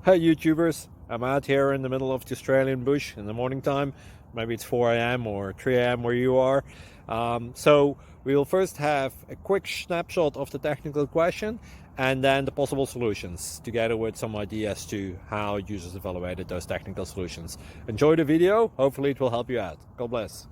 Hey YouTubers, I'm out here in the middle of the Australian bush in the morning time. Maybe it's 4 a.m. or 3 a.m. where you are. So we'll first have a quick snapshot of the technical question and then the possible solutions, together with some ideas to how users evaluated those technical solutions. Enjoy the video, hopefully it will help you out. God bless.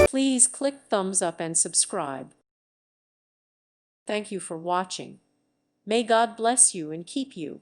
Please click thumbs up and subscribe. Thank you for watching. May God bless you and keep you.